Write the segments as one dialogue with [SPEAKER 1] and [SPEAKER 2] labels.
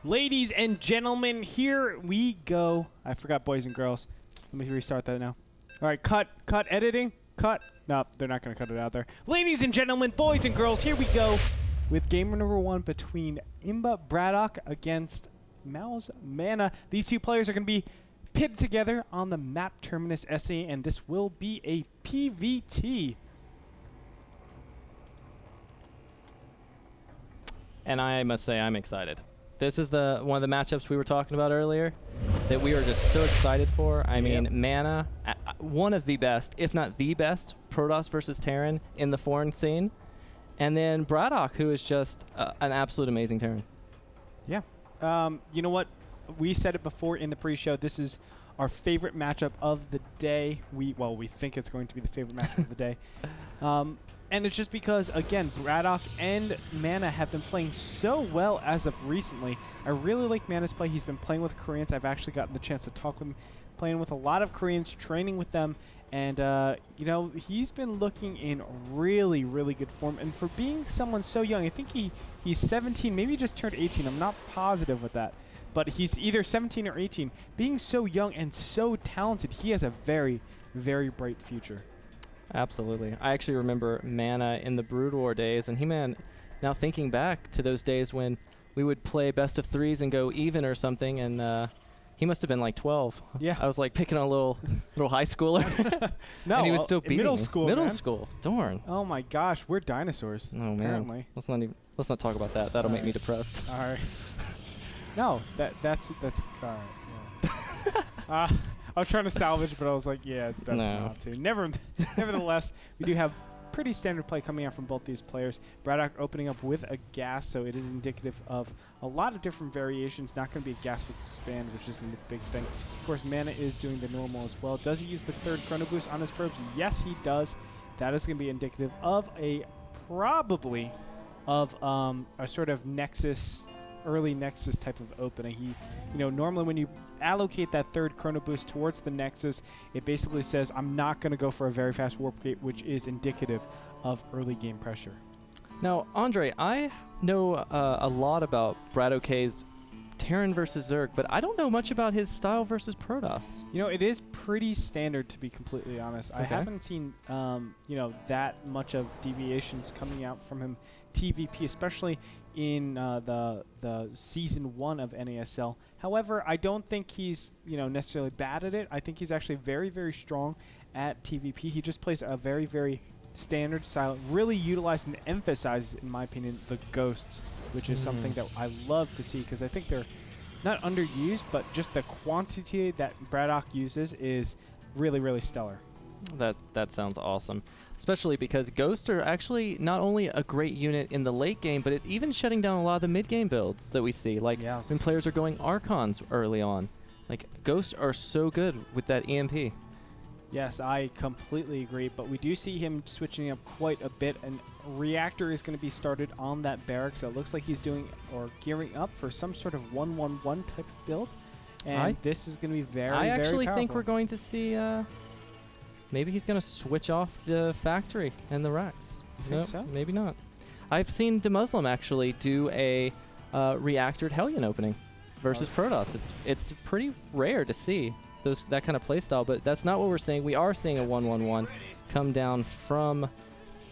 [SPEAKER 1] Ladies and gentlemen, here we go. I forgot boys and girls. Let me restart that now. All right, cut, editing, cut. No, they're not going to cut it out there. Ladies and gentlemen, boys and girls, here we go with game number 1 between BRATOK against MaNa. These two players are going to be pitted together on the map Terminus SE, and this will be a PvT.
[SPEAKER 2] And I must say, I'm excited. This is one of the matchups we were talking about earlier that we were just so excited for. I mean, MaNa, one of the best, if not the best, Protoss versus Terran in the foreign scene. And then BRATOK, who is just an absolute amazing Terran.
[SPEAKER 1] Yeah. You know what? We said it before in the pre-show. This is our favorite matchup of the day. We think it's going to be the favorite matchup of the day. And it's just because, again, BRATOK and MaNa have been playing so well as of recently. I really like MaNa's play. He's been playing with Koreans. I've actually gotten the chance to talk with him, playing with a lot of Koreans, training with them. And, you know, he's been looking in really, really good form. And for being someone so young, I think he's 17, maybe he just turned 18. I'm not positive with that. But he's either 17 or 18. Being so young and so talented, he has a very, very bright future.
[SPEAKER 2] Absolutely. I actually remember MaNa in the Brood War days, and now thinking back to those days when we would play best of threes and go even or something, and he must have been like 12.
[SPEAKER 1] Yeah.
[SPEAKER 2] I was like picking on a little high schooler.
[SPEAKER 1] No,
[SPEAKER 2] and he was still beating
[SPEAKER 1] middle
[SPEAKER 2] me.
[SPEAKER 1] school.
[SPEAKER 2] Middle
[SPEAKER 1] man.
[SPEAKER 2] school. Darn.
[SPEAKER 1] Oh my gosh, we're dinosaurs.
[SPEAKER 2] Oh man.
[SPEAKER 1] Apparently.
[SPEAKER 2] Let's not talk about that. That'll make me depressed.
[SPEAKER 1] All right. No, that's all right. Yeah. I was trying to salvage, but I was like, yeah, that's not to. Nevertheless, we do have pretty standard play coming out from both these players. BRATOK opening up with a gas, so it is indicative of a lot of different variations. Not going to be a gas expand, which is the big thing. Of course, MaNa is doing the normal as well. Does he use the third chrono boost on his probes? Yes, he does. That is going to be indicative of a sort of Nexus, early Nexus type of opening. Normally when you allocate that third chrono boost towards the Nexus, it basically says, I'm not going to go for a very fast warp gate, which is indicative of early game pressure.
[SPEAKER 2] Now, Andre, I know a lot about BRATOK's Terran versus Zerg, but I don't know much about his style versus Protoss.
[SPEAKER 1] It is pretty standard, to be completely honest. Okay. I haven't seen, that much of deviations coming out from him TVP, especially in the season 1 of NASL. However, I don't think he's necessarily bad at it. I think he's actually very, very strong at TVP. He just plays a very, very standard style, really utilizes and emphasizes, in my opinion, the ghosts, which is something that I love to see because I think they're not underused, but just the quantity that BRATOK uses is really, really stellar.
[SPEAKER 2] That sounds awesome, especially because ghosts are actually not only a great unit in the late game, but even shutting down a lot of the mid game builds that we see, like when players are going Archons early on. Like, ghosts are so good with that EMP.
[SPEAKER 1] Yes, I completely agree, but we do see him switching up quite a bit, and Reactor is going to be started on that barrack, so it looks like he's doing or gearing up for some sort of 1-1-1 type of build, and this is going to be very, very powerful. I actually
[SPEAKER 2] think we're going to see maybe he's going to switch off the factory and the racks.
[SPEAKER 1] You think so?
[SPEAKER 2] Maybe not. I've seen DeMuslim actually do a Reactored Hellion opening versus Protoss. It's pretty rare to see that kind of playstyle, but that's not what we're seeing. We are seeing a 1-1-1 come down from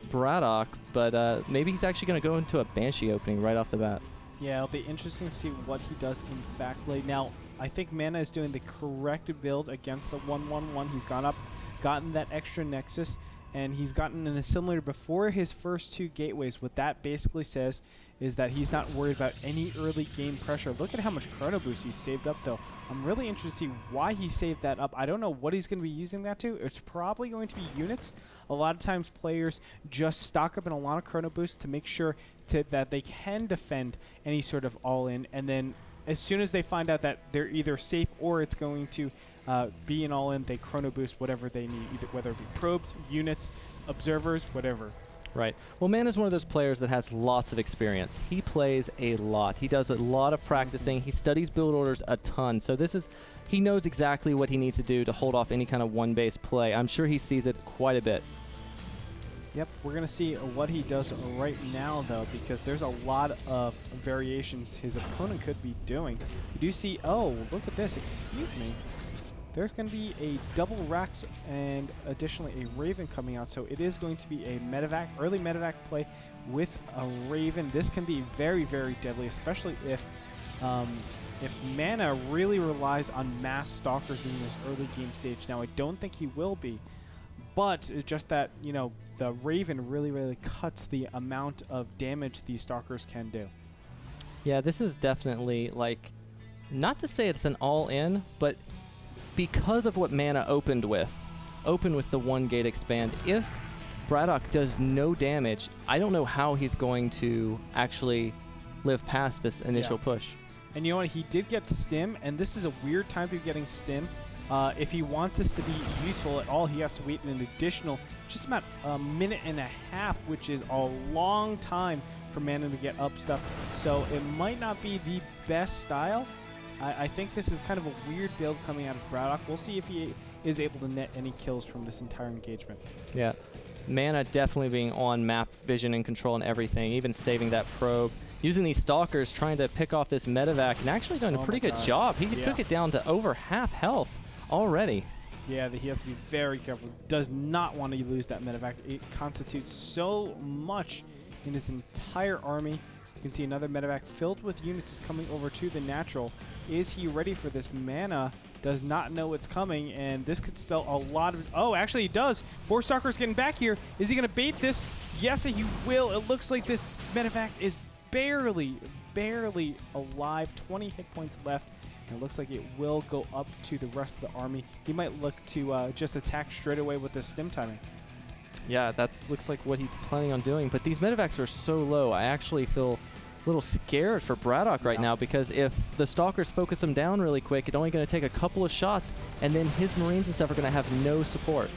[SPEAKER 2] BRATOK, but maybe he's actually going to go into a Banshee opening right off the bat.
[SPEAKER 1] Yeah, it'll be interesting to see what he does in fact late. Now, I think MaNa is doing the correct build against the 1-1-1. He's gone up, gotten that extra Nexus, and he's gotten an assimilator before his first 2 gateways. What that basically says is that he's not worried about any early game pressure. Look at how much chrono boost he's saved up, though. I'm really interested to see why he saved that up. I don't know what he's going to be using that to. It's probably going to be units. A lot of times players just stock up in a lot of chrono boost to make sure that they can defend any sort of all-in, and then as soon as they find out that they're either safe or it's going to be an all-in, they chrono boost whatever they need, either whether it be probes, units, observers, whatever.
[SPEAKER 2] Right. Well, MaNa is one of those players that has lots of experience. He plays a lot. He does a lot of practicing. He studies build orders a ton. So he knows exactly what he needs to do to hold off any kind of one-base play. I'm sure he sees it quite a bit.
[SPEAKER 1] Yep, we're going to see what he does right now, though, because there's a lot of variations his opponent could be doing. You do see, oh, look at this, excuse me. There's going to be a double Rax and additionally a Raven coming out, so it is going to be a medevac, early medevac play with a Raven. This can be very, very deadly, especially if MaNa really relies on mass stalkers in this early game stage. Now, I don't think he will be, but it's just that, you know, the Raven really, really cuts the amount of damage these stalkers can do.
[SPEAKER 2] Yeah, this is definitely, like, not to say it's an all-in, but because of what MaNa opened with the 1 gate expand, if BRATOK does no damage, I don't know how he's going to actually live past this initial push.
[SPEAKER 1] And you know what? He did get stim, and this is a weird time to be getting stim. If he wants this to be useful at all, he has to wait an additional just about a minute and a half, which is a long time for MaNa to get up stuff. So it might not be the best style. I think this is kind of a weird build coming out of BRATOK. We'll see if he is able to net any kills from this entire engagement.
[SPEAKER 2] Yeah, MaNa definitely being on map vision and control and everything, even saving that probe. Using these stalkers, trying to pick off this medevac, and actually doing a pretty good job. He took it down to over half health already.
[SPEAKER 1] Yeah, he has to be very careful. Does not want to lose that medevac. It constitutes so much in his entire army. You can see another medevac filled with units is coming over to the natural. Is he ready for this? MaNa does not know it's coming, and this could spell a lot of... Oh, actually he does. 4 stalkers getting back here. Is he going to bait this? Yes, he will. It looks like this medevac is barely alive. 20 hit points left. And it looks like it will go up to the rest of the army. He might look to just attack straight away with the stim timing.
[SPEAKER 2] Yeah, that looks like what he's planning on doing. But these medevacs are so low, I actually feel a little scared for BRATOK right now, because if the stalkers focus him down really quick, it's only going to take a couple of shots, and then his marines and stuff are going to have no support.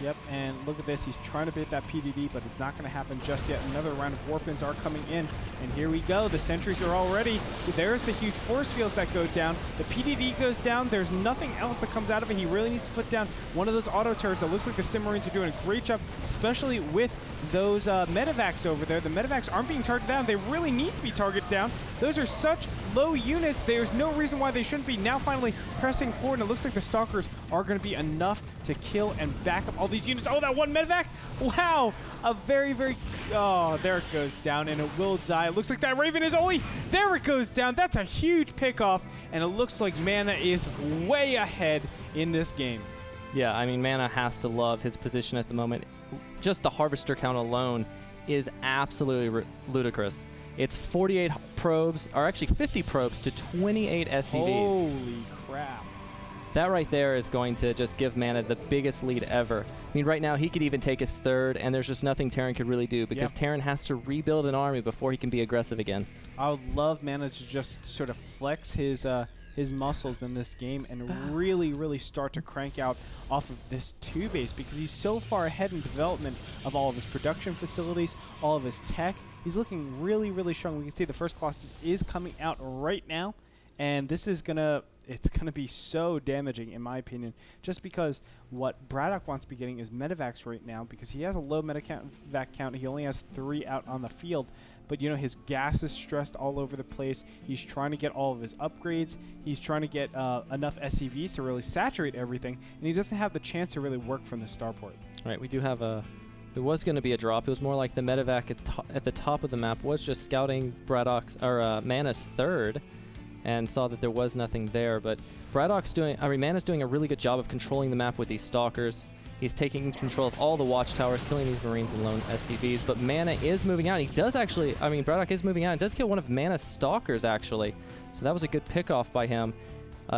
[SPEAKER 1] Yep, and look at this. He's trying to bait that PDD, but it's not going to happen just yet. Another round of warpins are coming in, and here we go. The sentries are already... There's the huge force fields that go down. The PDD goes down. There's nothing else that comes out of it. He really needs to put down one of those auto turrets. It looks like the Sim Marines are doing a great job, especially with those medevacs over there. The medevacs aren't being targeted down. They really need to be targeted down. Those are such low units. There's no reason why they shouldn't be. Now finally pressing forward, and it looks like the stalkers are going to be enough to kill and back up all these units. Oh, that one medevac! Wow! A very, very... Oh, there it goes down, and it will die. It looks like that Raven is only... There it goes down. That's a huge pickoff, and it looks like MaNa is way ahead in this game.
[SPEAKER 2] Yeah, I mean, MaNa has to love his position at the moment. Just the harvester count alone is absolutely ludicrous. It's 48 probes, or actually 50 probes to 28 SCVs.
[SPEAKER 1] Holy crap.
[SPEAKER 2] That right there is going to just give MaNa the biggest lead ever. I mean, right now he could even take his third, and there's just nothing Terran could really do, because Terran has to rebuild an army before he can be aggressive again.
[SPEAKER 1] I would love MaNa to just sort of flex his muscles in this game and really start to crank out off of this 2 base, because he's so far ahead in development of all of his production facilities, all of his tech. He's looking really strong. We can see the first Colossus is coming out right now, and this is it's gonna be so damaging in my opinion, just because what BRATOK wants to be getting is medevacs right now, because he has a low medevac count. He only has 3 out on the field. But, you know, his gas is stressed all over the place. He's trying to get all of his upgrades. He's trying to get enough SCVs to really saturate everything. And he doesn't have the chance to really work from the starport.
[SPEAKER 2] Right, we do have a... There was going to be a drop. It was more like the medevac at the top of the map was just scouting BRATOK's, or MaNa's third, and saw that there was nothing there. But MaNa's doing a really good job of controlling the map with these stalkers. He's taking control of all the watchtowers, killing these marines and lone SCVs, but MaNa is moving out. He does actually, I mean, BRATOK is moving out. He does kill one of MaNa's stalkers, actually. So that was a good pickoff by him.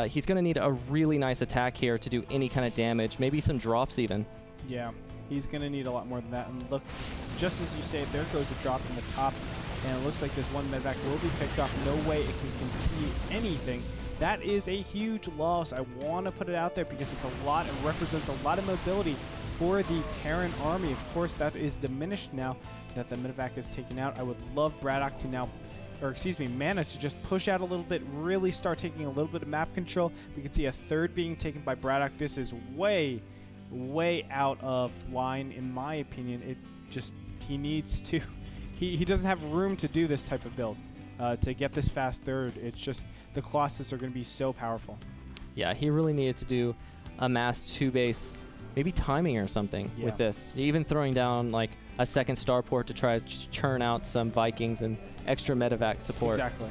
[SPEAKER 2] He's going to need a really nice attack here to do any kind of damage, maybe some drops even.
[SPEAKER 1] Yeah, he's going to need a lot more than that. And look, just as you say, there goes a drop in the top, and it looks like this one medevac will be picked off. No way it can continue anything. That is a huge loss. I want to put it out there because it's a lot. It represents a lot of mobility for the Terran army. Of course, that is diminished now that the medevac is taken out. I would love BRATOK to now, or excuse me, MaNa to just push out a little bit, really start taking a little bit of map control. We can see a third being taken by BRATOK. This is way out of line, in my opinion. he needs to. He doesn't have room to do this type of build. To get this fast third, it's just the Colossus are going to be so powerful.
[SPEAKER 2] Yeah, he really needed to do a mass 2 base, maybe timing or something with this. Even throwing down like a second starport to try to churn out some Vikings and extra medevac support.
[SPEAKER 1] Exactly.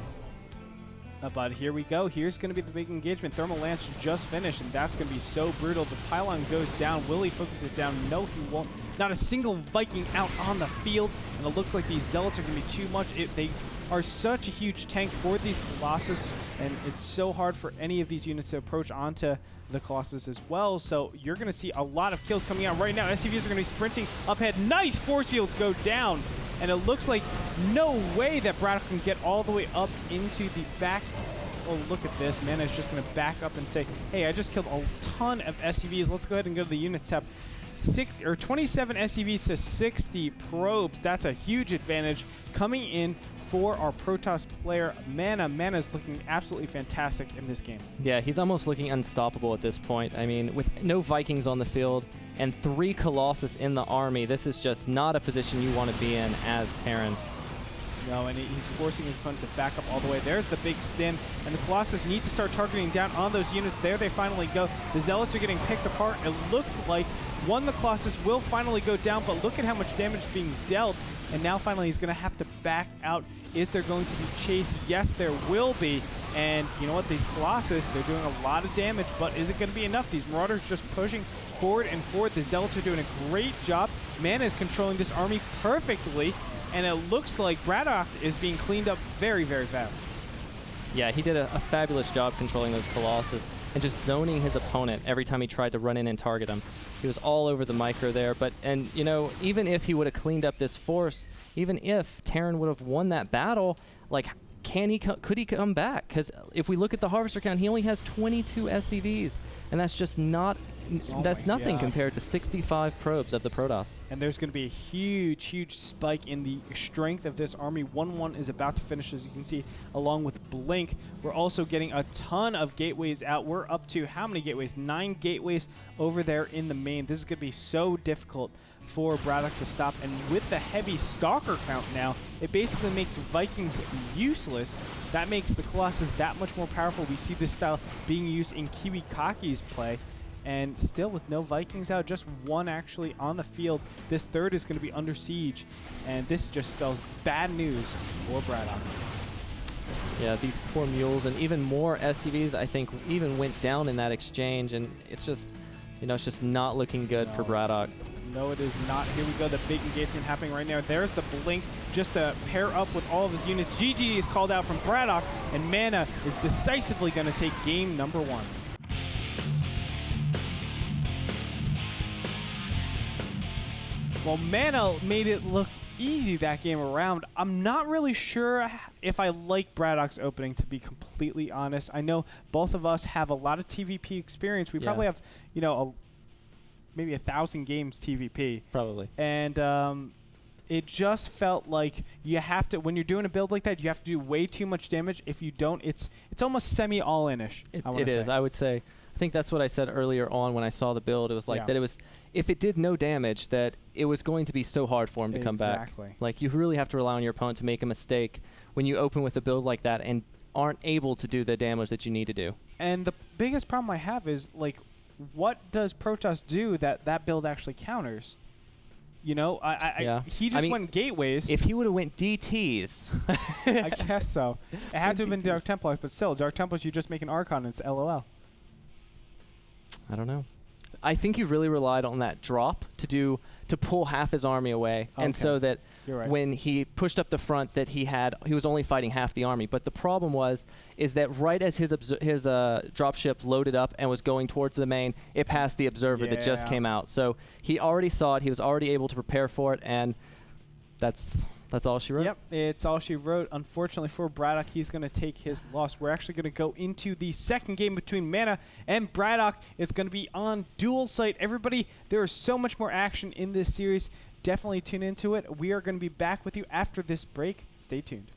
[SPEAKER 1] But here we go. Here's going to be the big engagement. Thermal Lance just finished, and that's going to be so brutal. The pylon goes down. Will he focus it down? No, he won't. Not a single Viking out on the field, and it looks like these Zealots are going to be too much. They are such a huge tank for these Colossus, and it's so hard for any of these units to approach onto the Colossus as well. So you're going to see a lot of kills coming out right now. SCVs are going to be sprinting up ahead. Nice force fields go down. And it looks like no way that BRATOK can get all the way up into the back. Oh, look at this. MaNa is just going to back up and say, hey, I just killed a ton of SCVs. Let's go ahead and go to the units tab. 27 SCVs to 60 probes. That's a huge advantage coming in for our Protoss player, MaNa. MaNa is looking absolutely fantastic in this game.
[SPEAKER 2] Yeah, he's almost looking unstoppable at this point. I mean, with no Vikings on the field and 3 Colossus in the army, this is just not a position you want to be in as Terran.
[SPEAKER 1] No, and he's forcing his opponent to back up all the way. There's the big stim, and the Colossus need to start targeting down on those units. There they finally go. The Zealots are getting picked apart. It looks like the Colossus will finally go down, but look at how much damage is being dealt. And now finally he's going to have to back out. Is there going to be chase? Yes, there will be. And you know what? These Colossus, they're doing a lot of damage, but is it going to be enough? These Marauders just pushing forward and forward. The Zealots are doing a great job. MaNa is controlling this army perfectly, and it looks like BRATOK is being cleaned up very, very fast.
[SPEAKER 2] Yeah, he did a fabulous job controlling those Colossus and just zoning his opponent every time he tried to run in and target him. He was all over the micro there, and you know, even if he would have cleaned up this force, even if Terran would have won that battle, like, could he come back? Because if we look at the Harvester count, he only has 22 SCVs, and that's just not, that's nothing compared to 65 probes of the Protoss.
[SPEAKER 1] And there's going to be a huge, huge spike in the strength of this army. 1-1 is about to finish, as you can see, along with Blink. We're also getting a ton of gateways out. We're up to how many gateways? 9 gateways over there in the main. This is going to be so difficult for BRATOK to stop. And with the heavy Stalker count now, it basically makes Vikings useless. That makes the Colossus that much more powerful. We see this style being used in Kiwikaki's play. And still with no Vikings out, just 1 actually on the field. This third is going to be under siege. And this just spells bad news for BRATOK.
[SPEAKER 2] Yeah, these poor mules and even more SCVs, I think, even went down in that exchange. And it's just, you know, it's just not looking good for BRATOK.
[SPEAKER 1] No, it is not. Here we go. The big engagement happening right now. There's the Blink just to pair up with all of his units. GG is called out from BRATOK, and MaNa is decisively going to take game number 1. Well, MaNa made it look easy that game around. I'm not really sure if I like BRATOK's opening, to be completely honest. I know both of us have a lot of TVP experience. We probably have, you know, maybe 1,000 games TVP.
[SPEAKER 2] Probably.
[SPEAKER 1] And it just felt like you have to, when you're doing a build like that, you have to do way too much damage. If you don't, it's almost semi-all-in-ish.
[SPEAKER 2] It is, I would say. I think that's what I said earlier on when I saw the build. It was like that it was, if it did no damage, that it was going to be so hard for him to come back.
[SPEAKER 1] Exactly.
[SPEAKER 2] Like, you really have to rely on your opponent to make a mistake when you open with a build like that and aren't able to do the damage that you need to do.
[SPEAKER 1] And the biggest problem I have is, like, what does Protoss do that build actually counters? You know, he just went gateways.
[SPEAKER 2] If he would have went DTs.
[SPEAKER 1] I guess so. It had to have been Dark Templars, but still, Dark Templars, you just make an Archon, and it's LOL.
[SPEAKER 2] I don't know. I think he really relied on that drop to pull half his army away, and so that when he pushed up the front, that he was only fighting half the army. But the problem is that right as his dropship loaded up and was going towards the main, it passed the observer that just came out. So he already saw it. He was already able to prepare for it, and that's all she wrote.
[SPEAKER 1] Yep, it's all she wrote. Unfortunately for BRATOK, he's going to take his loss. We're actually going to go into the second game between MaNa and BRATOK. It's going to be on dual site. Everybody, there is so much more action in this series. Definitely tune into it. We are going to be back with you after this break. Stay tuned.